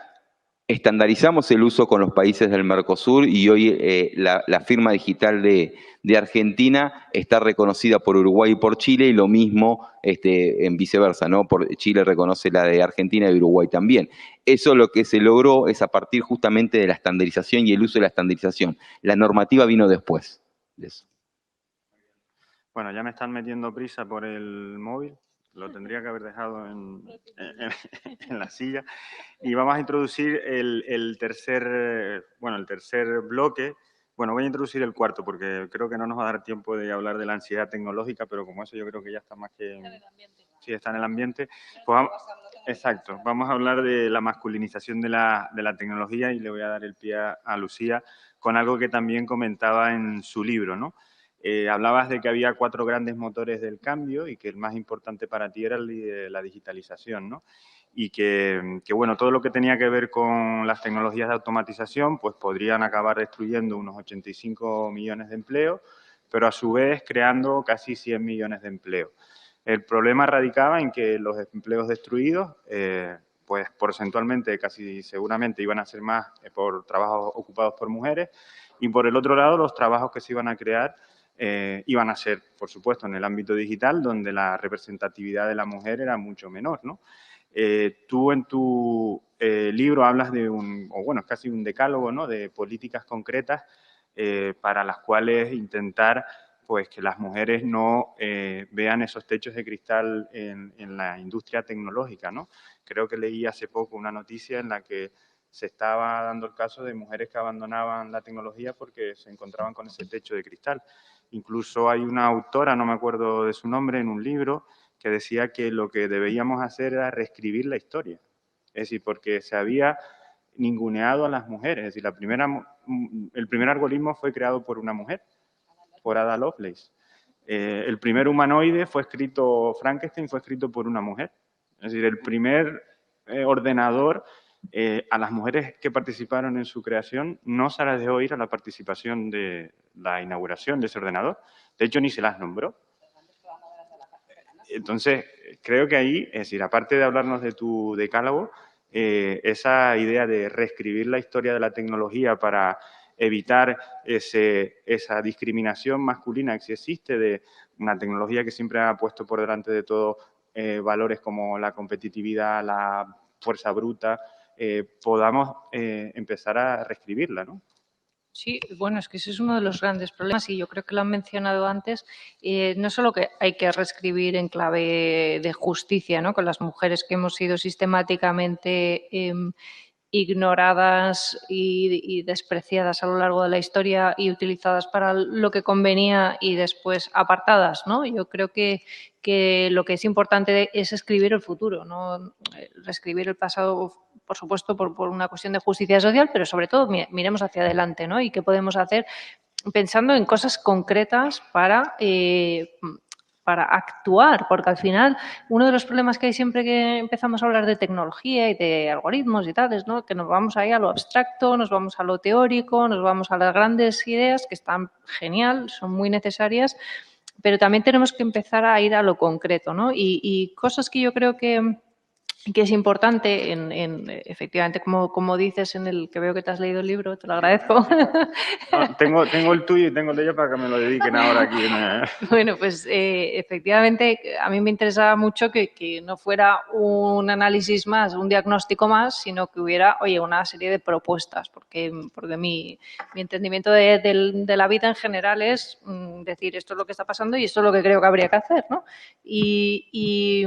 estandarizamos el uso con los países del Mercosur y hoy la firma digital de Argentina está reconocida por Uruguay y por Chile, y lo mismo en viceversa, ¿no? Chile reconoce la de Argentina y Uruguay también. Eso lo que se logró es a partir justamente de la estandarización y el uso de la estandarización. La normativa vino después de eso. Bueno, ya me están metiendo prisa por el móvil. Lo tendría que haber dejado en la silla. Y vamos a introducir el tercer bloque. Bueno, voy a introducir el cuarto porque creo que no nos va a dar tiempo de hablar de la ansiedad tecnológica, pero como eso yo creo que ya está más que... Sí, está en el ambiente. Pues vamos, exacto. Vamos a hablar de la masculinización de la tecnología y le voy a dar el pie a Lucía con algo que también comentaba en su libro, ¿no? Hablabas de que había 4 grandes motores del cambio y que el más importante para ti era la digitalización, ¿no? Y que, bueno, todo lo que tenía que ver con las tecnologías de automatización, pues podrían acabar destruyendo unos 85 millones de empleos, pero a su vez creando casi 100 millones de empleos. El problema radicaba en que los empleos destruidos, pues porcentualmente casi seguramente iban a ser más por trabajos ocupados por mujeres, y por el otro lado los trabajos que se iban a crear iban a ser, por supuesto, en el ámbito digital, donde la representatividad de la mujer era mucho menor, ¿no? Tú en tu libro hablas de es casi un decálogo, ¿no?, de políticas concretas para las cuales intentar, pues, que las mujeres no vean esos techos de cristal en la industria tecnológica, ¿no? Creo que leí hace poco una noticia en la que se estaba dando el caso de mujeres que abandonaban la tecnología porque se encontraban con ese techo de cristal. Incluso hay una autora, no me acuerdo de su nombre, en un libro que decía que lo que debíamos hacer era reescribir la historia. Es decir, porque se había ninguneado a las mujeres. Es decir, el primer algoritmo fue creado por una mujer, por Ada Lovelace. El primer humanoide Frankenstein fue escrito por una mujer. Es decir, el primer ordenador, a las mujeres que participaron en su creación no se las dejó ir a la participación de la inauguración de ese ordenador. De hecho, ni se las nombró. Entonces, creo que ahí, es decir, aparte de hablarnos de tu decálogo, esa idea de reescribir la historia de la tecnología para evitar esa discriminación masculina que sí existe de una tecnología que siempre ha puesto por delante de todo valores como la competitividad, la fuerza bruta, podamos empezar a reescribirla, ¿no? Sí, bueno, es que ese es uno de los grandes problemas y yo creo que lo han mencionado antes. No solo que hay que reescribir en clave de justicia, ¿no?, con las mujeres que hemos sido sistemáticamente ignoradas y despreciadas a lo largo de la historia y utilizadas para lo que convenía y después apartadas, ¿no? Yo creo que lo que es importante es escribir el futuro, no reescribir el pasado, por supuesto, por una cuestión de justicia social, pero sobre todo miremos hacia adelante, ¿no? Y qué podemos hacer pensando en cosas concretas para actuar, porque al final uno de los problemas que hay siempre que empezamos a hablar de tecnología y de algoritmos y tal es, ¿no?, que nos vamos ahí a lo abstracto, nos vamos a lo teórico, nos vamos a las grandes ideas que están genial, son muy necesarias, pero también tenemos que empezar a ir a lo concreto, ¿no? Y cosas que yo creo que es importante, efectivamente, como dices, en el que veo que te has leído el libro, te lo agradezco. No, tengo el tuyo y tengo el de ellos para que me lo dediquen ahora aquí. Bueno, pues efectivamente, a mí me interesaba mucho que no fuera un análisis más, un diagnóstico más, sino que hubiera, oye, una serie de propuestas, porque mi entendimiento de la vida en general es decir, esto es lo que está pasando y esto es lo que creo que habría que hacer, ¿no? Y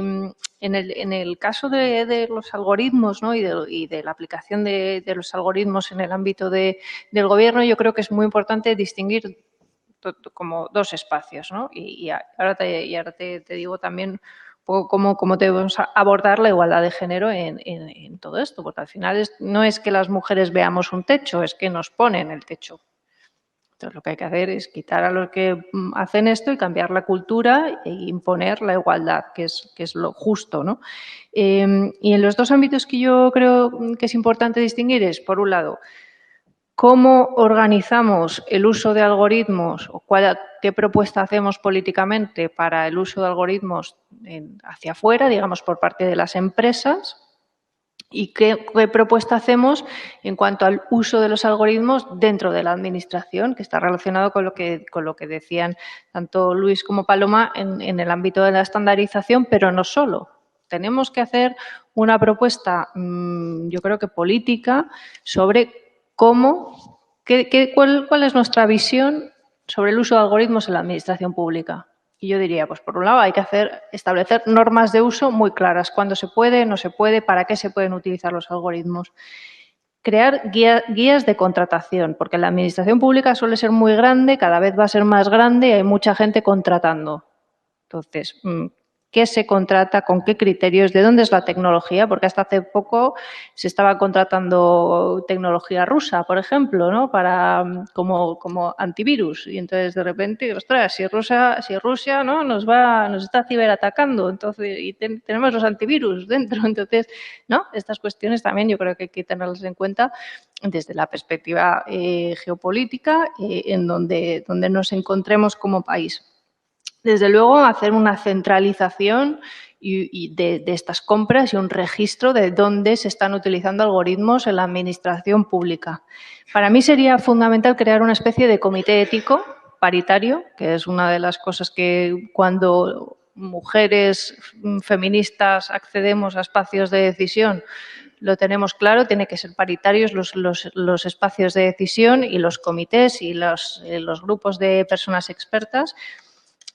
en el caso de los algoritmos, ¿no?, y de la aplicación de los algoritmos en el ámbito del gobierno, yo creo que es muy importante distinguir como 2 espacios, ¿no? Y ahora te digo también un poco cómo debemos abordar la igualdad de género en todo esto, porque al final no es que las mujeres veamos un techo, es que nos ponen el techo. Entonces, lo que hay que hacer es quitar a los que hacen esto y cambiar la cultura e imponer la igualdad, que es lo justo, ¿no? Y en los dos ámbitos que yo creo que es importante distinguir es, por un lado, cómo organizamos el uso de algoritmos o qué propuesta hacemos políticamente para el uso de algoritmos hacia afuera, digamos, por parte de las empresas, y qué propuesta hacemos en cuanto al uso de los algoritmos dentro de la Administración, que está relacionado con lo que decían tanto Luis como Paloma en el ámbito de la estandarización, pero no solo. Tenemos que hacer una propuesta, yo creo que política, sobre cuál es nuestra visión sobre el uso de algoritmos en la Administración pública. Y yo diría, pues por un lado hay que establecer normas de uso muy claras, cuándo se puede, no se puede, para qué se pueden utilizar los algoritmos. Crear guías de contratación, porque la administración pública suele ser muy grande, cada vez va a ser más grande y hay mucha gente contratando. Entonces, ¿qué se contrata? ¿Con qué criterios? ¿De dónde es la tecnología? Porque hasta hace poco se estaba contratando tecnología rusa, por ejemplo, ¿no? Como antivirus. Y entonces, de repente, ostras, si Rusia ¿no? nos está ciberatacando, entonces, y tenemos los antivirus dentro. Entonces, ¿no? Estas cuestiones también yo creo que hay que tenerlas en cuenta desde la perspectiva geopolítica en donde nos encontremos como país. Desde luego, hacer una centralización de estas compras y un registro de dónde se están utilizando algoritmos en la administración pública. Para mí sería fundamental crear una especie de comité ético paritario, que es una de las cosas que cuando mujeres feministas accedemos a espacios de decisión lo tenemos claro, tiene que ser paritarios los espacios de decisión y los comités y los grupos de personas expertas.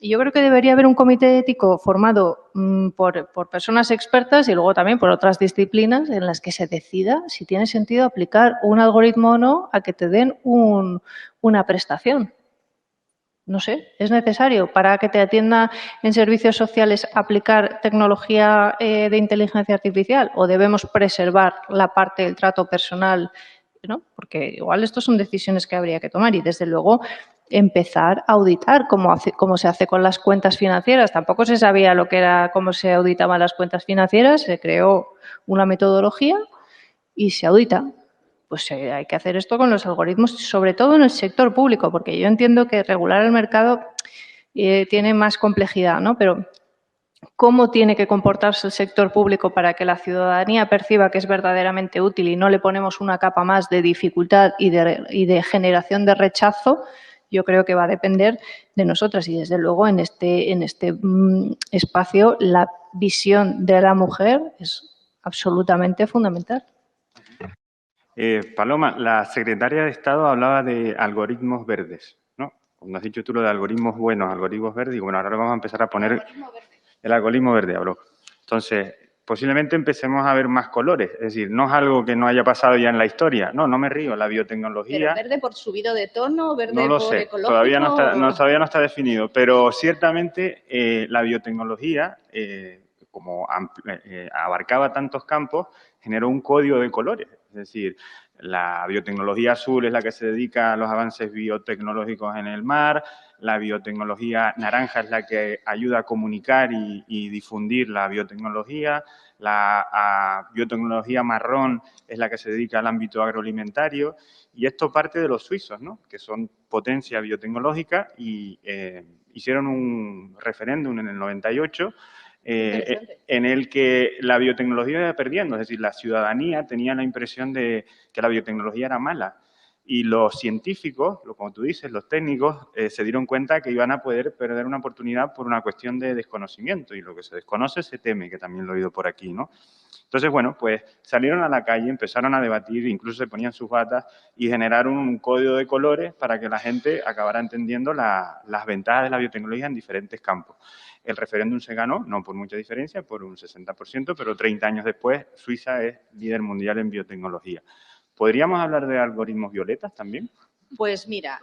Y yo creo que debería haber un comité ético formado por personas expertas y luego también por otras disciplinas en las que se decida si tiene sentido aplicar un algoritmo o no a que te den una prestación. No sé, ¿es necesario para que te atienda en servicios sociales aplicar tecnología de inteligencia artificial o debemos preservar la parte del trato personal? ¿No? Porque igual estas son decisiones que habría que tomar y, desde luego, empezar a auditar cómo se hace con las cuentas financieras. Tampoco se sabía cómo se auditaban las cuentas financieras, se creó una metodología y se audita. Pues hay que hacer esto con los algoritmos, sobre todo en el sector público, porque yo entiendo que regular el mercado tiene más complejidad, ¿no? Pero ¿cómo tiene que comportarse el sector público para que la ciudadanía perciba que es verdaderamente útil y no le ponemos una capa más de dificultad y de generación de rechazo? Yo creo que va a depender de nosotras y, desde luego, en este espacio la visión de la mujer es absolutamente fundamental. Paloma, la secretaria de Estado hablaba de algoritmos verdes, ¿no? Cuando has dicho tú lo de algoritmos buenos, algoritmos verdes, y bueno, ahora vamos a empezar a poner el algoritmo verde, habló. Entonces, posiblemente empecemos a ver más colores, es decir, no es algo que no haya pasado ya en la historia, no me río, la biotecnología... ¿Pero verde por subido de tono, verde no lo por sé, ecológico? Todavía no está definido, pero ciertamente la biotecnología, como abarcaba tantos campos, generó un código de colores. Es decir, la biotecnología azul es la que se dedica a los avances biotecnológicos en el mar, la biotecnología naranja es la que ayuda a comunicar y difundir la biotecnología, la biotecnología marrón es la que se dedica al ámbito agroalimentario, y esto parte de los suizos, ¿no? Que son potencia biotecnológica y hicieron un referéndum en el 98 en el que la biotecnología iba perdiendo, es decir, la ciudadanía tenía la impresión de que la biotecnología era mala. Y los científicos, como tú dices, los técnicos, se dieron cuenta que iban a poder perder una oportunidad por una cuestión de desconocimiento. Y lo que se desconoce se teme, que también lo he oído por aquí, ¿no? Entonces, bueno, pues salieron a la calle, empezaron a debatir, incluso se ponían sus batas y generaron un código de colores para que la gente acabara entendiendo las ventajas de la biotecnología en diferentes campos. El referéndum se ganó, no por mucha diferencia, por un 60%, pero 30 años después Suiza es líder mundial en biotecnología. ¿Podríamos hablar de algoritmos violetas también? Pues mira,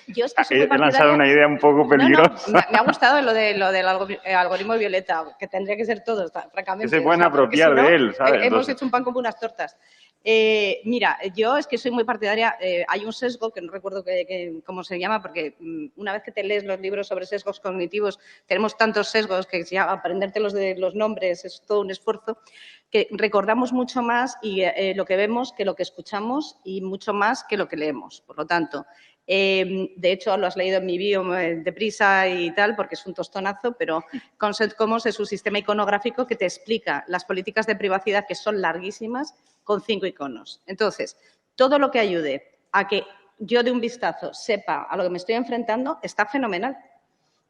yo es que he lanzado una idea un poco peligrosa. No, me ha gustado lo del algoritmo violeta, que tendría que ser todo, francamente. Que se pueden apropiar de él, ¿sabes? Hemos hecho un pan como unas tortas. Mira, yo es que soy muy partidaria, hay un sesgo que no recuerdo cómo se llama, porque una vez que te lees los libros sobre sesgos cognitivos, tenemos tantos sesgos que ya aprenderte los nombres es todo un esfuerzo, que recordamos mucho más y lo que vemos que lo que escuchamos y mucho más que lo que leemos. Por lo tanto, de hecho, lo has leído en mi bio deprisa y tal, porque es un tostonazo, pero Consent Commons es un sistema iconográfico que te explica las políticas de privacidad, que son larguísimas, con 5 iconos. Entonces, todo lo que ayude a que yo de un vistazo sepa a lo que me estoy enfrentando está fenomenal,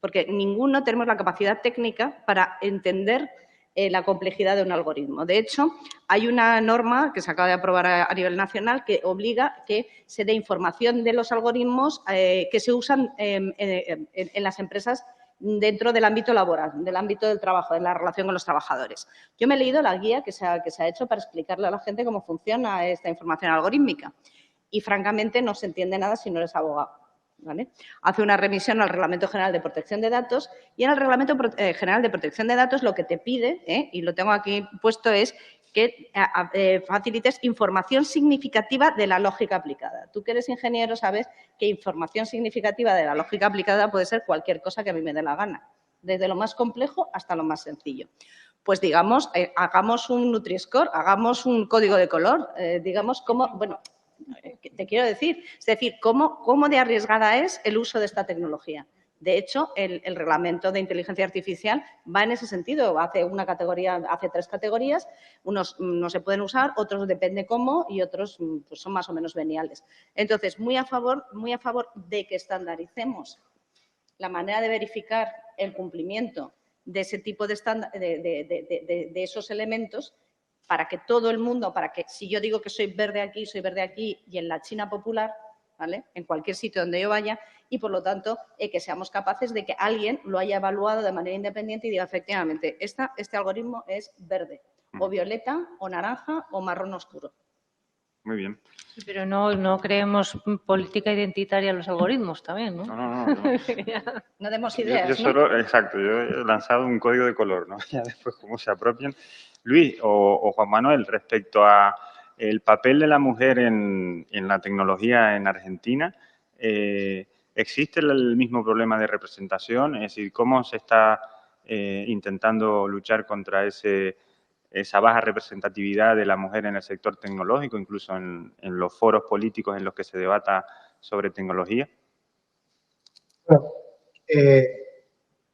porque ninguno tenemos la capacidad técnica para entender la complejidad de un algoritmo. De hecho, hay una norma que se acaba de aprobar a nivel nacional que obliga que se dé información de los algoritmos que se usan en las empresas dentro del ámbito laboral, del ámbito del trabajo, de la relación con los trabajadores. Yo me he leído la guía que se ha hecho para explicarle a la gente cómo funciona esta información algorítmica y, francamente, no se entiende nada si no eres abogado. ¿Vale? Hace una remisión al Reglamento General de Protección de Datos y en el Reglamento General de Protección de Datos lo que te pide, y lo tengo aquí puesto, es que facilites información significativa de la lógica aplicada. Tú que eres ingeniero sabes que información significativa de la lógica aplicada puede ser cualquier cosa que a mí me dé la gana, desde lo más complejo hasta lo más sencillo. Pues digamos, hagamos un Nutri-Score, hagamos un código de color, digamos cómo, bueno, te quiero decir, es decir, cómo de arriesgada es el uso de esta tecnología. De hecho, el reglamento de inteligencia artificial va en ese sentido. Hace 3 categorías, unos no se pueden usar, otros depende cómo y otros pues, son más o menos veniales. Entonces, muy a favor de que estandaricemos la manera de verificar el cumplimiento de ese tipo de esos elementos, para que todo el mundo, para que si yo digo que soy verde aquí y en la China popular, ¿vale? En cualquier sitio donde yo vaya, y por lo tanto que seamos capaces de que alguien lo haya evaluado de manera independiente y diga efectivamente, este algoritmo es verde, o violeta, o naranja, o marrón oscuro. Muy bien. Sí, pero no creemos política identitaria a los algoritmos también, ¿no? No. No demos ideas, yo exacto, yo he lanzado un código de color, ¿no? Ya después cómo se apropian. Luis o Juan Manuel, respecto a el papel de la mujer en la tecnología en Argentina, ¿existe el mismo problema de representación? Es decir, ¿cómo se está intentando luchar contra esa baja representatividad de la mujer en el sector tecnológico, incluso en los foros políticos en los que se debata sobre tecnología? Bueno,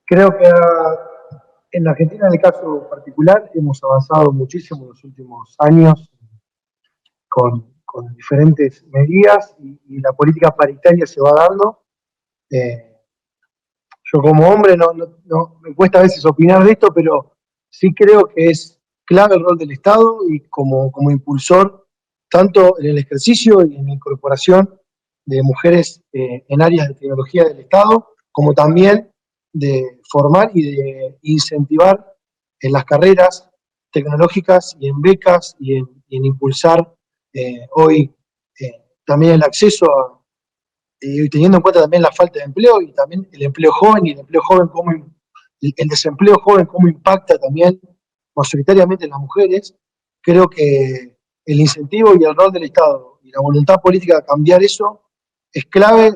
creo que en la Argentina, en el caso particular, hemos avanzado muchísimo en los últimos años con diferentes medidas y la política paritaria se va dando. Yo como hombre no me cuesta a veces opinar de esto, pero sí creo que es clave el rol del Estado y como impulsor, tanto en el ejercicio y en la incorporación de mujeres en áreas de tecnología del Estado, como también de formar y de incentivar en las carreras tecnológicas y en becas y en impulsar hoy también el acceso a, teniendo en cuenta también la falta de empleo y también el empleo joven y el empleo joven, el desempleo joven, cómo impacta también mayoritariamente en las mujeres. Creo que el incentivo y el rol del Estado y la voluntad política de cambiar eso es clave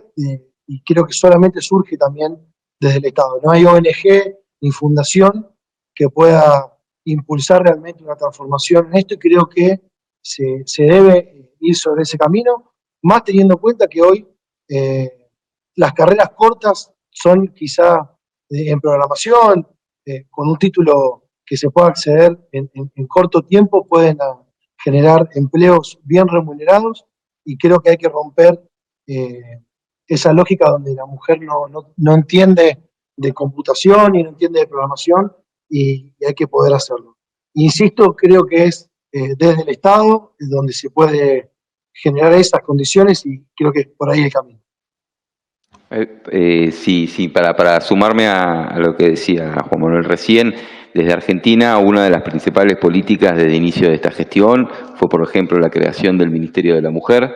y creo que solamente surge también desde el Estado. No hay ONG ni fundación que pueda impulsar realmente una transformación en esto y creo que se debe ir sobre ese camino, más teniendo en cuenta que hoy las carreras cortas son quizá en programación, con un título que se pueda acceder en corto tiempo, pueden generar empleos bien remunerados y creo que hay que romper esa lógica donde la mujer no entiende de computación y no entiende de programación y hay que poder hacerlo. Insisto, creo que es desde el Estado donde se puede generar esas condiciones y creo que es por ahí el camino. Sí, para sumarme a lo que decía Juan Manuel recién, desde Argentina una de las principales políticas desde el inicio de esta gestión fue, por ejemplo, la creación del Ministerio de la Mujer.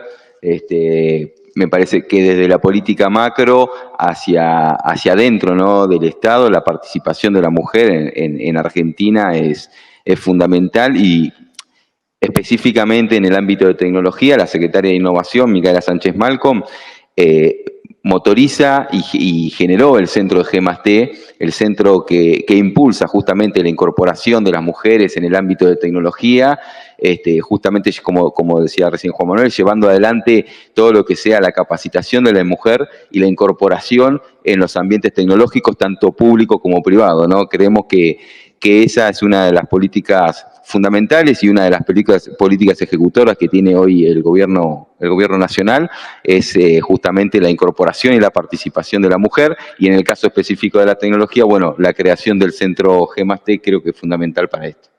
Me parece que desde la política macro hacia adentro, ¿no?, del Estado, la participación de la mujer en Argentina es fundamental y específicamente en el ámbito de tecnología, la secretaria de Innovación, Micaela Sánchez Malcom, motoriza y generó el centro de G+T, el centro que impulsa justamente la incorporación de las mujeres en el ámbito de tecnología, justamente como decía recién Juan Manuel, llevando adelante todo lo que sea la capacitación de la mujer y la incorporación en los ambientes tecnológicos, tanto público como privado, ¿no? Creemos que esa es una de las políticas fundamentales y una de las políticas ejecutoras que tiene hoy el gobierno nacional es justamente la incorporación y la participación de la mujer, y en el caso específico de la tecnología, bueno, la creación del centro G+T creo que es fundamental para esto.